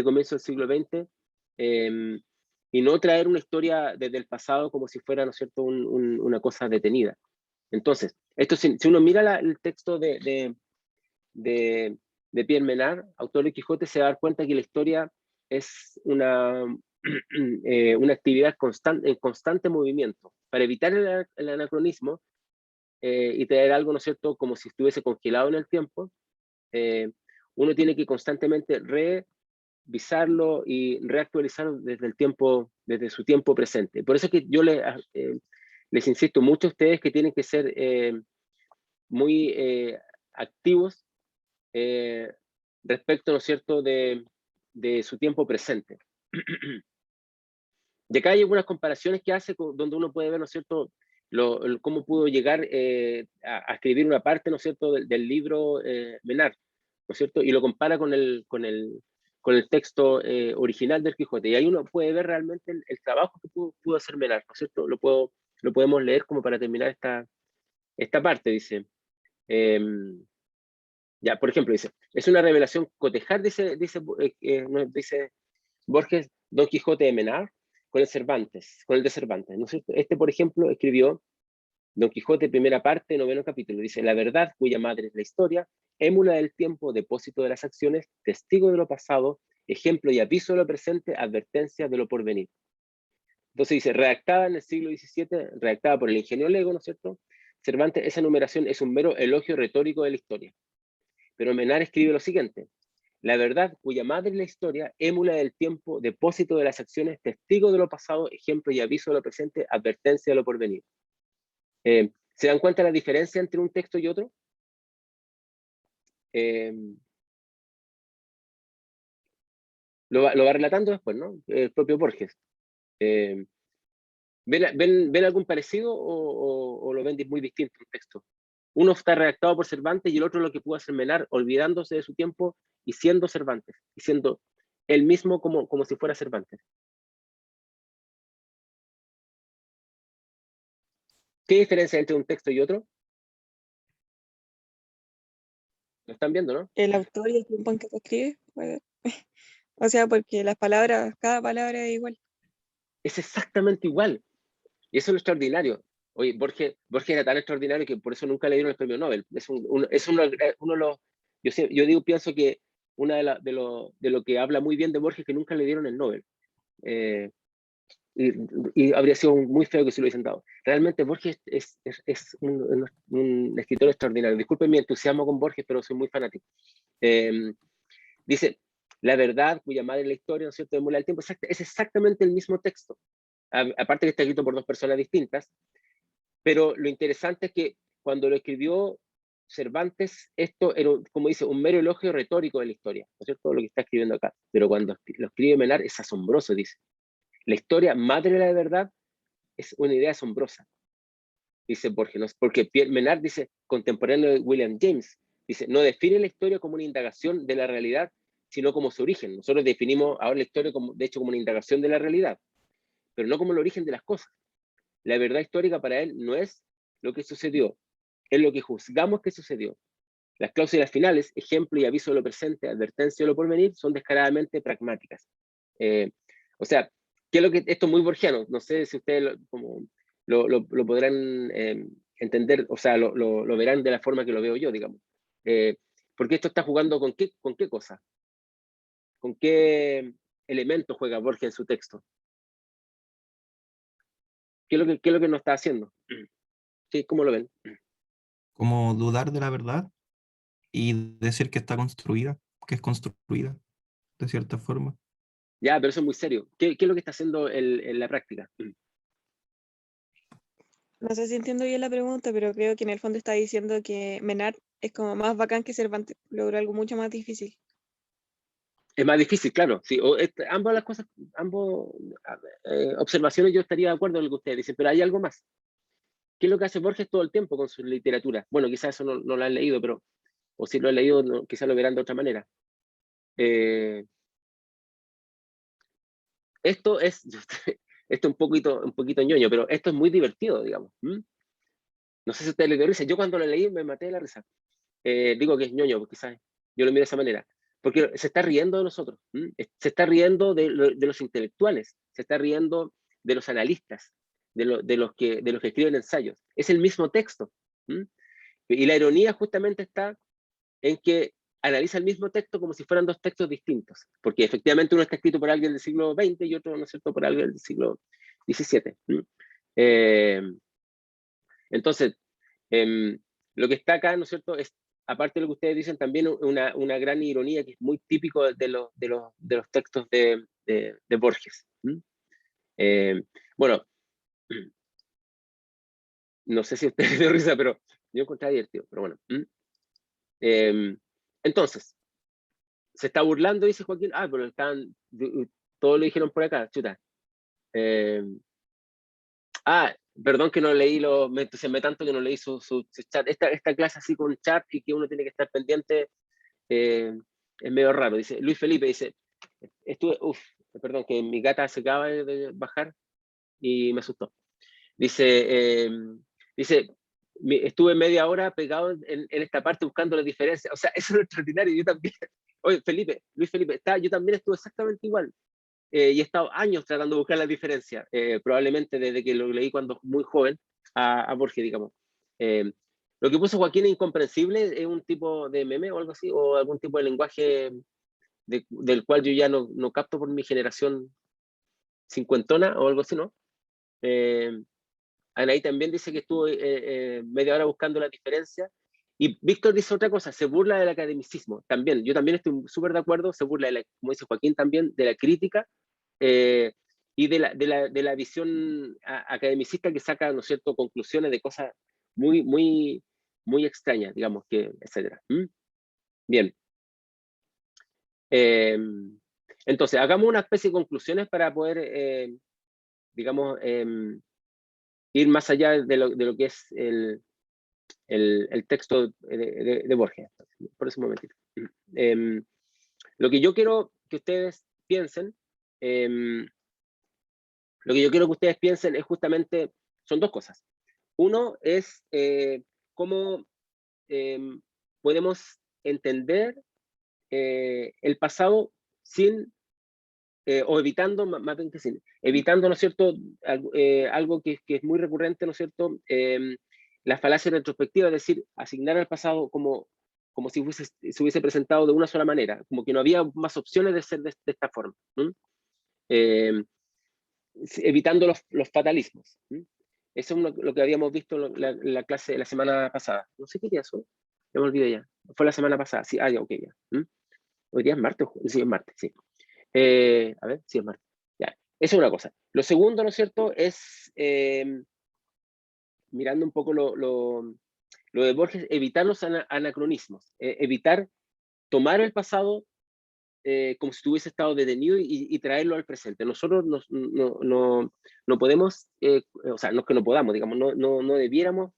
comienzo del siglo XX, y no traer una historia desde el pasado como si fuera, ¿no es cierto?, una cosa detenida. Entonces, esto si uno mira el texto de Pierre Menard, autor de Quijote, se va a dar cuenta que la historia es una actividad en constante movimiento. Para evitar el anacronismo y traer algo, ¿no es cierto?, como si estuviese congelado en el tiempo, uno tiene que constantemente visarlo y reactualizarlo desde su tiempo presente. Por eso es que yo les insisto mucho a ustedes que tienen que ser muy activos respecto, ¿no es cierto?, de su tiempo presente. Y acá hay algunas comparaciones que hace donde uno puede ver, ¿no es cierto?, cómo pudo llegar a escribir una parte, ¿no es cierto?, del libro Menard, ¿no es cierto?, y lo compara con el texto original del Quijote. Y ahí uno puede ver realmente el trabajo que pudo hacer Menard, ¿no es cierto? Lo podemos leer como para terminar esta parte, dice. Ya, por ejemplo, dice, es una revelación cotejar, dice Borges, Don Quijote de Menard con el de Cervantes, ¿no es cierto? Este, por ejemplo, escribió Don Quijote, primera parte, 9º capítulo. Dice, la verdad, cuya madre es la historia, émula del tiempo, depósito de las acciones, testigo de lo pasado, ejemplo y aviso de lo presente, advertencia de lo porvenir. Entonces dice, redactada en el siglo XVII, redactada por el ingenio Lego, ¿no es cierto? Cervantes, esa enumeración es un mero elogio retórico de la historia. Pero Menard escribe lo siguiente, la verdad, cuya madre es la historia, émula del tiempo, depósito de las acciones, testigo de lo pasado, ejemplo y aviso de lo presente, advertencia de lo porvenir. ¿Se dan cuenta la diferencia entre un texto y otro? Lo va relatando después, ¿no? El propio Borges. ¿Ven algún parecido o lo ven muy distinto un texto? Uno está redactado por Cervantes y el otro lo que pudo hacer Menard, olvidándose de su tiempo y siendo Cervantes, y siendo él mismo como si fuera Cervantes. ¿Qué diferencia hay entre un texto y otro? Lo están viendo, ¿no? El autor y el tiempo en que se escribe. Pues, o sea, porque las palabras, cada palabra es igual. Es exactamente igual. Y eso es lo extraordinario. Oye, Borges era tan extraordinario que por eso nunca le dieron el premio Nobel. Es uno de los... Pienso que una de lo que habla muy bien de Borges es que nunca le dieron el Nobel. Y habría sido muy feo que se lo hubiesen dado. Realmente Borges es un escritor extraordinario. Disculpen mi entusiasmo con Borges, pero soy muy fanático. Dice, la verdad, cuya madre es la historia, ¿no es cierto?, emula el tiempo, es exactamente el mismo texto. Aparte que está escrito por dos personas distintas, pero lo interesante es que cuando lo escribió Cervantes, esto era, como dice, un mero elogio retórico de la historia, ¿no es cierto?, lo que está escribiendo acá. Pero cuando lo escribe Menard es asombroso, dice. La historia madre de la verdad es una idea asombrosa, dice Borges, ¿no? Porque Menard dice, contemporáneo de William James, dice, no define la historia como una indagación de la realidad, sino como su origen. Nosotros definimos ahora la historia, de hecho, como una indagación de la realidad, pero no como el origen de las cosas. La verdad histórica para él no es lo que sucedió, es lo que juzgamos que sucedió. Las cláusulas finales, ejemplo y aviso de lo presente, advertencia de lo porvenir, son descaradamente pragmáticas. O sea, ¿qué es lo que esto es muy borgiano? No sé si ustedes lo podrán entender, o sea, lo verán de la forma que lo veo yo, digamos. Porque esto está jugando con qué cosa, con qué elemento juega Borges en su texto. ¿Qué es lo que no está haciendo? Sí, ¿cómo lo ven? Como dudar de la verdad y decir que está construida, que es construida, de cierta forma. Ya, pero eso es muy serio. ¿Qué es lo que está haciendo en la práctica? No sé si entiendo bien la pregunta, pero creo que en el fondo está diciendo que Menard es como más bacán que Cervantes, logró algo mucho más difícil. Es más difícil, claro. Sí, ambas las cosas, observaciones yo estaría de acuerdo en lo que ustedes dicen, pero hay algo más. ¿Qué es lo que hace Borges todo el tiempo con su literatura? Bueno, quizás eso no lo han leído, pero, o si lo han leído, quizás lo verán de otra manera. Esto es un poquito ñoño, pero esto es muy divertido, digamos. No sé si ustedes le dio risa. Yo cuando lo leí me maté de la risa. Digo que es ñoño, porque quizás yo lo miro de esa manera. Porque se está riendo de nosotros. Se está riendo de los intelectuales. Se está riendo de los analistas, de los que escriben ensayos. Es el mismo texto. Y la ironía justamente está en que analiza el mismo texto como si fueran dos textos distintos, porque efectivamente uno está escrito por alguien del siglo XX y otro, ¿no es cierto?, por alguien del siglo XVII. Entonces, lo que está acá, ¿no es cierto?, es aparte de lo que ustedes dicen, también una gran ironía que es muy típico de los textos de Borges. Bueno, no sé si a ustedes les dio risa, pero yo encontré divertido, pero bueno. Entonces, se está burlando, dice Joaquín. Ah, pero todos lo dijeron por acá, chuta. Perdón que no leí me entusiasmé tanto que no leí su chat. Esta clase así con chat y que uno tiene que estar pendiente es medio raro. Dice Luis Felipe, dice, perdón, que mi gata se acaba de bajar y me asustó. Dice, estuve media hora pegado en esta parte buscando las diferencias. O sea, eso es extraordinario. Yo también, oye, Luis Felipe, yo también estuve exactamente igual. Y he estado años tratando de buscar las diferencias, probablemente desde que lo leí cuando muy joven a Borges, digamos. Lo que puso Joaquín es incomprensible, es un tipo de meme o algo así, o algún tipo de lenguaje del cual yo ya no capto por mi generación cincuentona o algo así, ¿no? Anaí también dice que estuvo media hora buscando la diferencia. Y Víctor dice otra cosa, se burla del academicismo. También, yo también estoy súper de acuerdo, se burla, como dice Joaquín también, de la crítica y de la visión academicista que saca, ¿no es cierto?, conclusiones de cosas muy, muy, muy extrañas, digamos, etcétera. Bien. Entonces, hagamos una especie de conclusiones para poder, digamos, ir más allá de lo que es el texto de Borges. Por ese momentito. Lo que yo quiero que ustedes piensen, es justamente, son dos cosas. Uno es cómo podemos entender el pasado sin, o evitando, más bien que sin, evitando, ¿no es cierto?, algo que es muy recurrente, ¿no es cierto?, la falacia retrospectiva, es decir, asignar al pasado como si se hubiese presentado de una sola manera, como que no había más opciones de ser de esta forma. Evitando los fatalismos. Eso es lo que habíamos visto en la clase de la semana pasada. No sé qué día es hoy, ya me olvidé ya. Fue la semana pasada, sí, ya, ok, ya. Hoy día es martes, sí, es martes, sí. A ver, sí, es martes. Ya, eso es una cosa. Lo segundo, ¿no es cierto?, es, mirando un poco lo de Borges, evitar los anacronismos, evitar tomar el pasado como si tuviese estado detenido y traerlo al presente. Nosotros no podemos, o sea, no es que no podamos, digamos, no debiéramos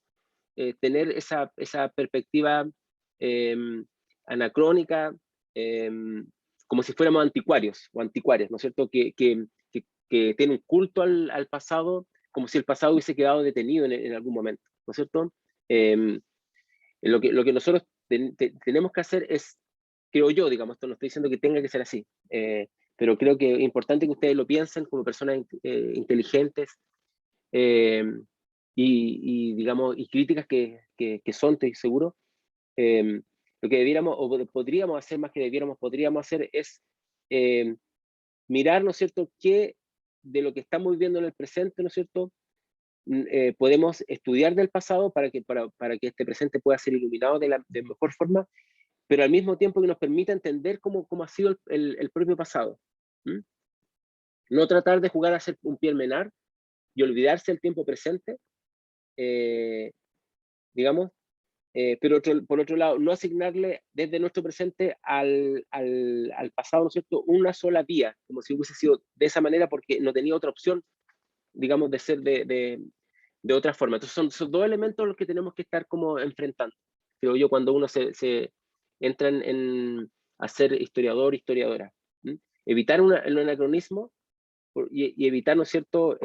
tener esa perspectiva anacrónica, como si fuéramos anticuarios o anticuarias, ¿no es cierto? Que tiene un culto al pasado, como si el pasado hubiese quedado detenido en algún momento, ¿no es cierto? Lo que nosotros tenemos que hacer es, creo yo, digamos, esto no estoy diciendo que tenga que ser así, pero creo que es importante que ustedes lo piensen como personas inteligentes digamos, y críticas que son, estoy seguro. Lo que debiéramos, o podríamos hacer más que podríamos hacer es mirar, ¿no es cierto?, qué de lo que estamos viviendo en el presente, ¿no es cierto?, podemos estudiar del pasado para que este presente pueda ser iluminado de mejor forma, pero al mismo tiempo que nos permita entender cómo ha sido el propio pasado. No tratar de jugar a ser un Pierre Menard y olvidarse del tiempo presente, digamos, pero por otro lado, no asignarle desde nuestro presente al pasado, ¿no es cierto?, una sola vía, como si hubiese sido de esa manera porque no tenía otra opción, digamos, de ser de otra forma. Entonces son dos elementos los que tenemos que estar como enfrentando, creo yo, cuando uno se entra en a ser historiador, historiadora. Evitar el anacronismo y evitar, ¿no es cierto?,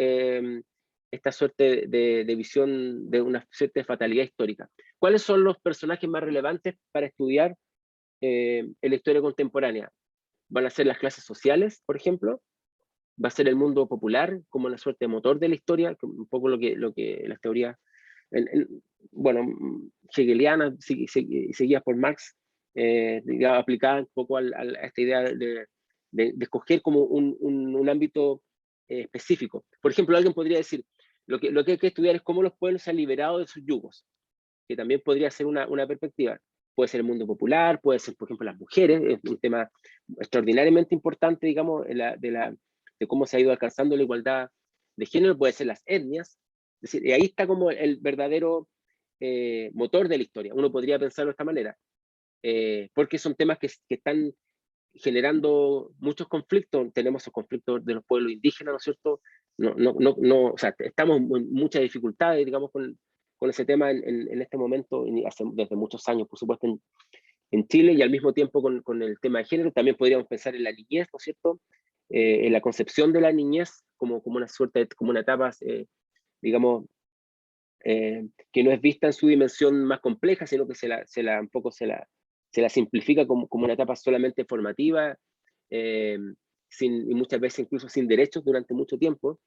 esta suerte de visión de una suerte de fatalidad histórica. ¿Cuáles son los personajes más relevantes para estudiar en la historia contemporánea? ¿Van a ser las clases sociales, por ejemplo? ¿Va a ser el mundo popular como una suerte de motor de la historia? Un poco lo que las teorías, bueno, hegelianas, seguidas por Marx, digamos, aplicadas un poco a esta idea de escoger como un ámbito específico. Por ejemplo, alguien podría decir, lo que hay que estudiar es cómo los pueblos se han liberado de sus yugos, que también podría ser una perspectiva. puede ser el mundo popular, puede ser, por ejemplo, las mujeres, es un tema extraordinariamente importante, digamos, de cómo se ha ido alcanzando la igualdad de género, puede ser las etnias, es decir, y ahí está como el verdadero motor de la historia, uno podría pensarlo de esta manera, porque son temas que están generando muchos conflictos, tenemos esos conflictos de los pueblos indígenas, ¿no es cierto? O sea, estamos en muchas dificultades, digamos, con ese tema en este momento, desde muchos años, por supuesto, en Chile, y al mismo tiempo con el tema de género. También podríamos pensar en la niñez, ¿no es cierto? En la concepción de la niñez como una suerte, como una etapa, digamos, que no es vista en su dimensión más compleja, sino que un poco se la simplifica como una etapa solamente formativa, y muchas veces incluso sin derechos durante mucho tiempo.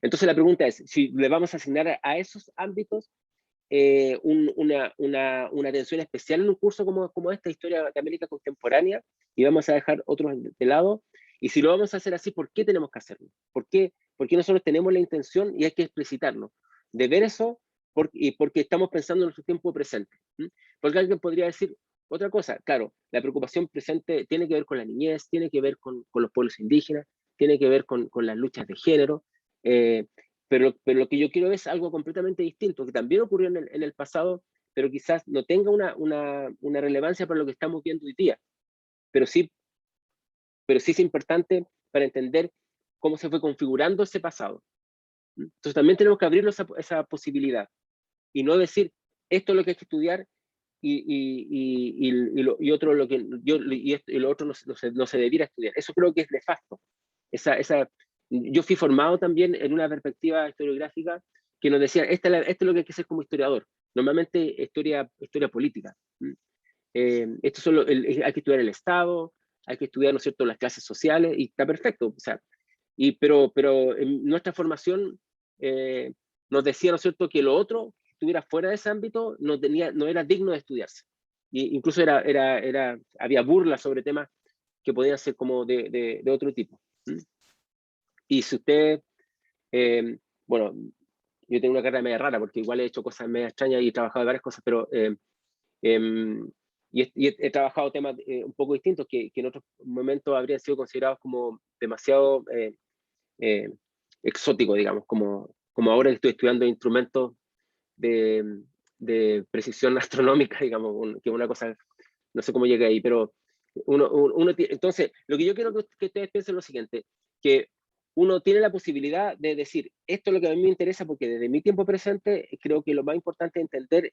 Entonces la pregunta es, si le vamos a asignar a esos ámbitos una atención especial en un curso como esta, Historia de América Contemporánea, y vamos a dejar otros de lado, y si lo vamos a hacer así, ¿por qué tenemos que hacerlo? ¿Por qué nosotros tenemos la intención, y hay que explicitarlo, de ver eso, y porque estamos pensando en nuestro tiempo presente? Porque alguien podría decir otra cosa, claro, la preocupación presente tiene que ver con la niñez, tiene que ver con los pueblos indígenas, tiene que ver con las luchas de género, pero lo que yo quiero es algo completamente distinto, que también ocurrió en el pasado, pero quizás no tenga una relevancia para lo que estamos viendo hoy día, pero sí es importante para entender cómo se fue configurando ese pasado. Entonces también tenemos que abrir esa posibilidad, y no decir, esto es lo que hay que estudiar, y otro lo que y lo otro no se debiera estudiar. Eso creo que es nefasto. Yo fui formado también en una perspectiva historiográfica que nos decía, esto es lo que hay que hacer como historiador, normalmente historia política. Hay que estudiar el Estado, hay que estudiar, ¿no es cierto?, las clases sociales, y está perfecto. O sea, pero en nuestra formación nos decía, ¿no es cierto?, que lo otro que estuviera fuera de ese ámbito no era digno de estudiarse. Incluso había burlas sobre temas que podían ser como de otro tipo. Y si usted, bueno, yo tengo una carrera media rara, porque igual he hecho cosas media extrañas y he trabajado en varias cosas, pero he trabajado temas un poco distintos que en otros momentos habrían sido considerados como demasiado exóticos, digamos, como ahora que estoy estudiando instrumentos de precisión astronómica, digamos, que es una cosa, no sé cómo llegué ahí, pero entonces, lo que yo quiero que ustedes piensen es lo siguiente, que uno tiene la posibilidad de decir, esto es lo que a mí me interesa, porque desde mi tiempo presente creo que lo más importante es entender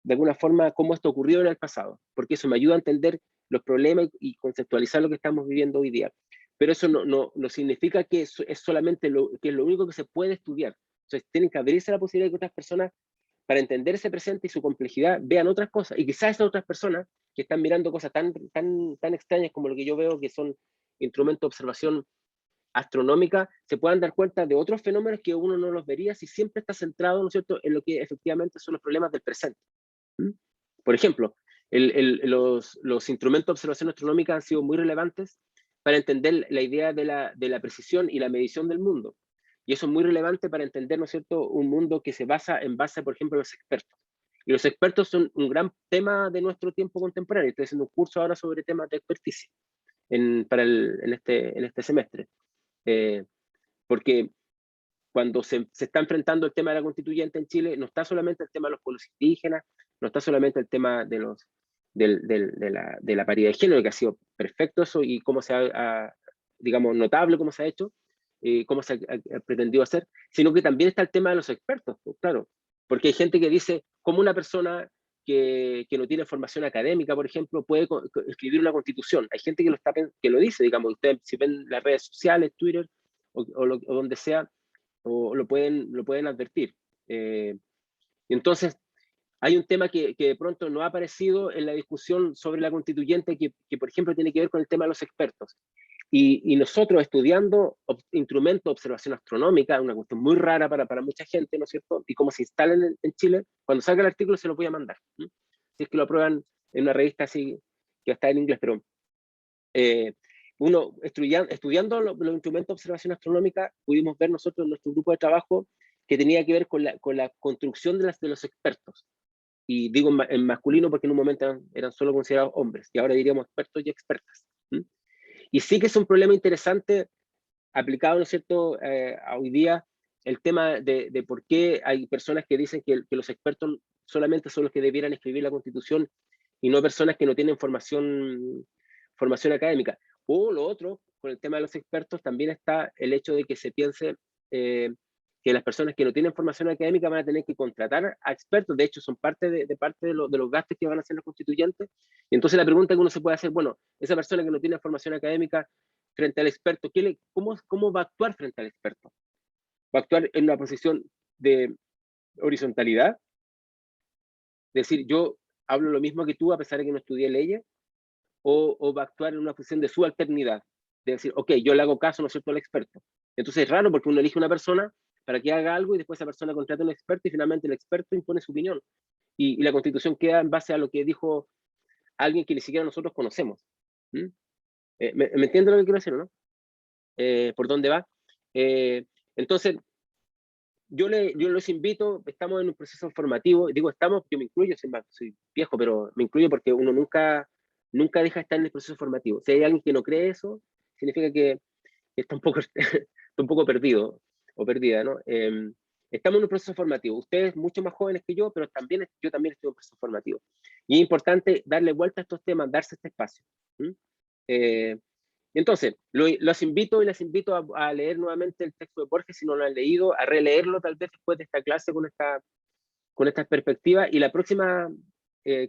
de alguna forma cómo esto ocurrió en el pasado, porque eso me ayuda a entender los problemas y conceptualizar lo que estamos viviendo hoy día. Pero eso no significa que es solamente que es lo único que se puede estudiar. Entonces tienen que abrirse la posibilidad de que otras personas, para entender ese presente y su complejidad, vean otras cosas, y quizás esas otras personas que están mirando cosas tan extrañas como lo que yo veo, que son instrumentos de observación astronómica, se puedan dar cuenta de otros fenómenos que uno no los vería si siempre está centrado, ¿no es cierto?, en lo que efectivamente son los problemas del presente. Por ejemplo, los instrumentos de observación astronómica han sido muy relevantes para entender la idea de la precisión y la medición del mundo. Y eso es muy relevante para entender, ¿no es cierto?, un mundo que se basa por ejemplo, en los expertos. Y los expertos son un gran tema de nuestro tiempo contemporáneo. Estoy haciendo un curso ahora sobre temas de experticia en este semestre. Porque cuando se está enfrentando el tema de la constituyente en Chile, no está solamente el tema de los pueblos indígenas, no está solamente el tema de la paridad de género, que ha sido perfecto eso, y cómo se digamos, notable cómo se ha hecho, cómo se ha pretendido hacer, sino que también está el tema de los expertos, pues, claro, porque hay gente que dice, ¿cómo una persona que no tiene formación académica, por ejemplo, puede escribir una constitución? Hay gente que lo dice, digamos, ustedes si ven las redes sociales, Twitter, o donde sea, o lo pueden advertir. Entonces, hay un tema que de pronto no ha aparecido en la discusión sobre la constituyente, que por ejemplo tiene que ver con el tema de los expertos. Y nosotros estudiando instrumentos de observación astronómica, una cuestión muy rara para mucha gente, ¿no es cierto? Y cómo se instalan en Chile, cuando salga el artículo se lo voy a mandar. Si es que lo aprueban en una revista así, que está en inglés, pero uno estudiando los instrumentos de observación astronómica, pudimos ver nosotros en nuestro grupo de trabajo que tenía que ver con la construcción de los expertos. y digo en masculino porque en un momento eran solo considerados hombres, y ahora diríamos expertos y expertas. Y sí que es un problema interesante aplicado, ¿no es cierto?, a hoy día, el tema de por qué hay personas que dicen que los expertos solamente son los que debieran escribir la Constitución y no personas que no tienen formación académica. O lo otro, con el tema de los expertos, también está el hecho de que se piense que las personas que no tienen formación académica van a tener que contratar a expertos. De hecho, son parte de los gastos que van a hacer los constituyentes. Y entonces la pregunta que uno se puede hacer, bueno, esa persona que no tiene formación académica frente al experto, ¿cómo va a actuar frente al experto? ¿Va a actuar en una posición de horizontalidad? Es decir, yo hablo lo mismo que tú a pesar de que no estudié leyes, o va a actuar en una posición de subalternidad, de decir, ok, yo le hago caso, ¿no es cierto?, al experto. Entonces es raro porque uno elige una persona para que haga algo y después esa persona contrata a un experto y finalmente el experto impone su opinión. Y la Constitución queda en base a lo que dijo alguien que ni siquiera nosotros conocemos. ¿Me entienden lo que quiero decir, no? ¿Por dónde va? Entonces, yo los invito, estamos en un proceso formativo, digo estamos, yo me incluyo, soy viejo, pero me incluyo porque uno nunca deja de estar en el proceso formativo. Si hay alguien que no cree eso, significa que está un poco, está un poco perdido o perdida, ¿no? Estamos en un proceso formativo. Ustedes mucho más jóvenes que yo, pero yo también estoy en un proceso formativo. Y es importante darle vuelta a estos temas, darse este espacio. Entonces, los invito y les invito a leer nuevamente el texto de Borges si no lo han leído, a releerlo tal vez después de esta clase con estas perspectivas. Y la próxima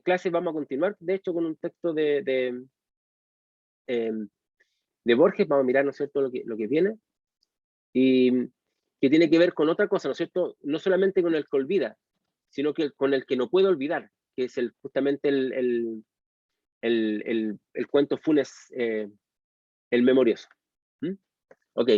clase vamos a continuar, de hecho, con un texto de Borges. Vamos a mirar, ¿no es cierto?, lo que viene. Y que tiene que ver con otra cosa, ¿no es cierto? No solamente con el que olvida, sino que con el que no puede olvidar, que es justamente el cuento Funes, el memorioso. Ok,